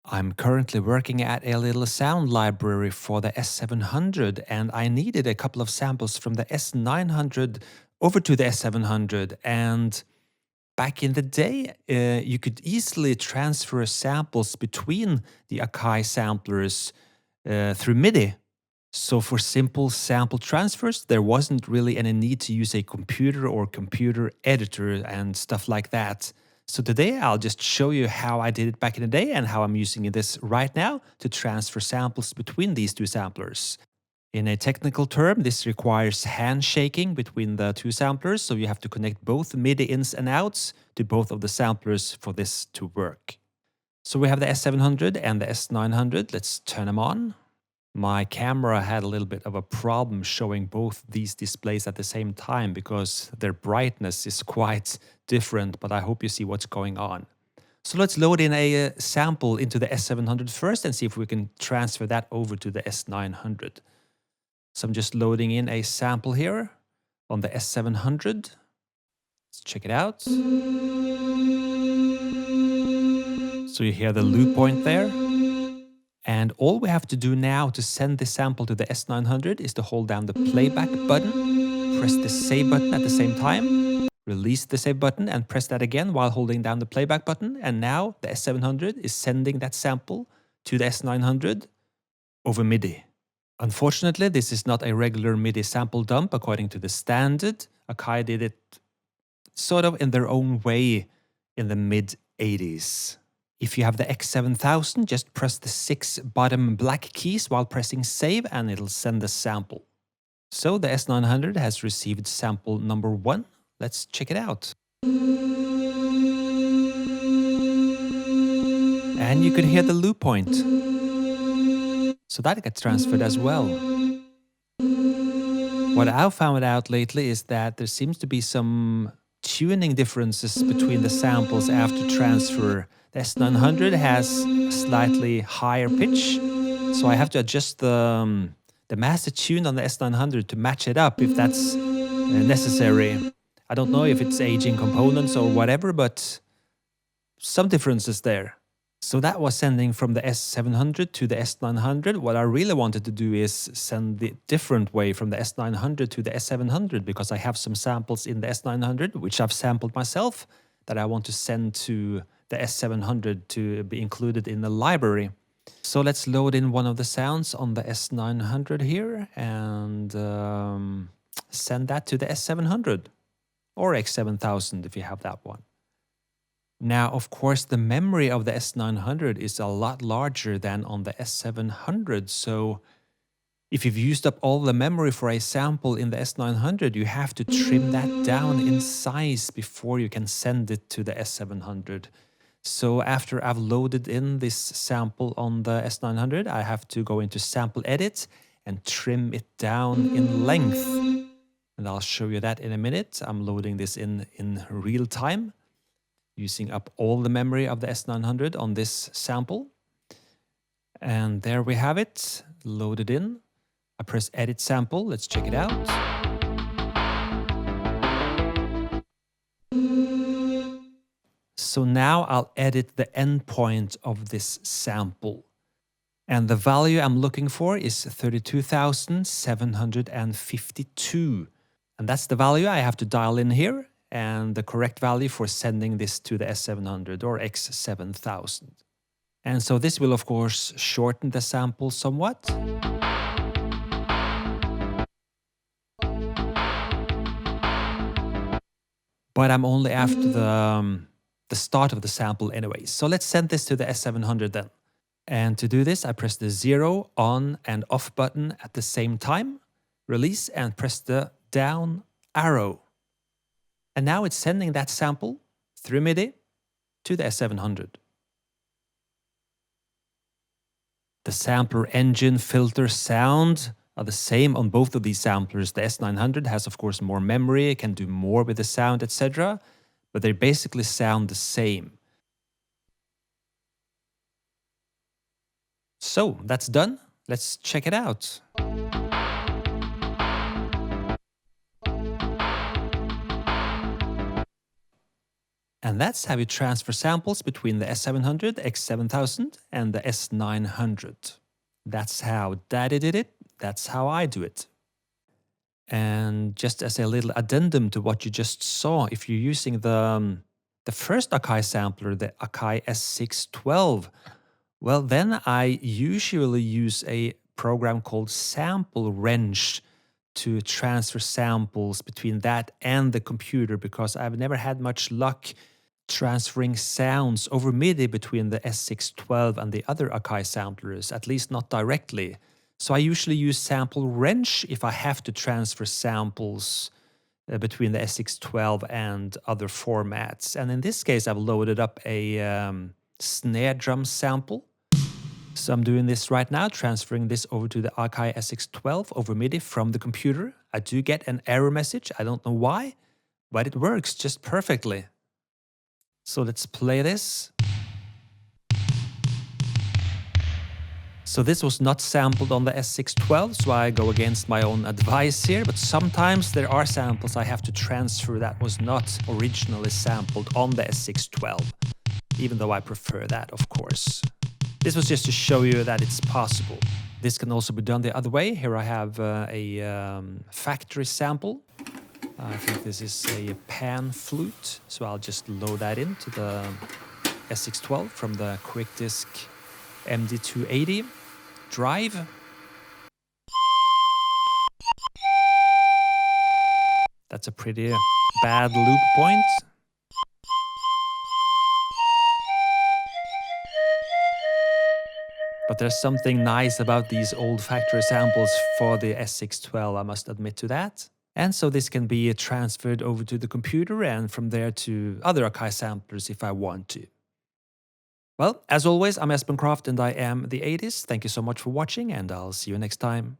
I'm currently working at a little sound library for the S700, and I needed a couple of samples from the S900 over to the S700. And back in the day, you could easily transfer samples between the Akai samplers through MIDI. So for simple sample transfers, there wasn't really any need to use a computer or computer editor and stuff like that. So today I'll just show you how I did it back in the day and how I'm using this right now to transfer samples between these two samplers. In a technical term, this requires handshaking between the two samplers, so you have to connect both MIDI ins and outs to both of the samplers for this to work. So we have the S700 and the S900. Let's turn them on. My camera had a little bit of a problem showing both these displays at the same time because their brightness is quite different, but I hope you see what's going on. So let's load in a sample into the S700 first and see if we can transfer that over to the S900. So I'm just loading in a sample here on the S700. Let's check it out. So you hear the loop point there. And all we have to do now to send this sample to the S900 is to hold down the playback button, press the save button at the same time, release the save button and press that again while holding down the playback button. And now the S700 is sending that sample to the S900 over MIDI. Unfortunately, this is not a regular MIDI sample dump according to the standard. Akai did it sort of in their own way in the mid-80s. If you have the X7000, just press the 6 bottom black keys while pressing save and it'll send the sample. So the S900 has received sample number 1. Let's check it out. And you can hear the loop point. So that gets transferred as well. What I've found out lately is that there seems to be some tuning differences between the samples after transfer. The S900 has a slightly higher pitch, so I have to adjust the master tune on the S900 to match it up if that's necessary. I don't know if it's aging components or whatever, but some differences there. So that was sending from the S700 to the S900. What I really wanted to do is send the different way from the S900 to the S700 because I have some samples in the S900, which I've sampled myself, that I want to send to the S700 to be included in the library. So let's load in one of the sounds on the S900 here and send that to the S700 or X7000 if you have that one. Now, of course, the memory of the S900 is a lot larger than on the S700. So if you've used up all the memory for a sample in the S900, you have to trim that down in size before you can send it to the S700. So after I've loaded in this sample on the S900, I have to go into sample edit and trim it down in length. And I'll show you that in a minute. I'm loading this in real time, using up all the memory of the S900 on this sample. And there we have it, loaded in. I press edit sample, let's check it out. So now I'll edit the endpoint of this sample. And the value I'm looking for is 32,752. And that's the value I have to dial in here, and the correct value for sending this to the S700 or X7000. And so this will of course shorten the sample somewhat. But I'm only after the start of the sample anyway. So let's send this to the S700 then. And to do this, I press the 0 on and off button at the same time, release and press the down arrow. And now it's sending that sample through MIDI to the S700. The sampler engine, filter, sound are the same on both of these samplers. The S900 has of course more memory, it can do more with the sound, etc. But they basically sound the same. So that's done. Let's check it out. And that's how you transfer samples between the S700, X7000 and the S900. That's how Daddy did it. That's how I do it. And just as a little addendum to what you just saw, if you're using the first Akai sampler, the Akai S612, well, then I usually use a program called Sample Wrench to transfer samples between that and the computer, because I've never had much luck transferring sounds over MIDI between the S612 and the other Akai samplers, at least not directly. So I usually use Sample Wrench if I have to transfer samples between the S612 and other formats. And in this case, I've loaded up a snare drum sample. So I'm doing this right now, transferring this over to the Akai S612 over MIDI from the computer. I do get an error message. I don't know why, but it works just perfectly. So let's play this. So this was not sampled on the S612, so I go against my own advice here, but sometimes there are samples I have to transfer that was not originally sampled on the S612, even though I prefer that, of course. This was just to show you that it's possible. This can also be done the other way. Here I have a factory sample. I think this is a pan flute, so I'll just load that into the S612 from the Quick Disc MD280 drive. That's a pretty bad loop point. But there's something nice about these old factory samples for the S612, I must admit to that. And so this can be transferred over to the computer and from there to other Akai samplers if I want to. Well, as always, I'm Espen Kraft and I am the 80s. Thank you so much for watching and I'll see you next time.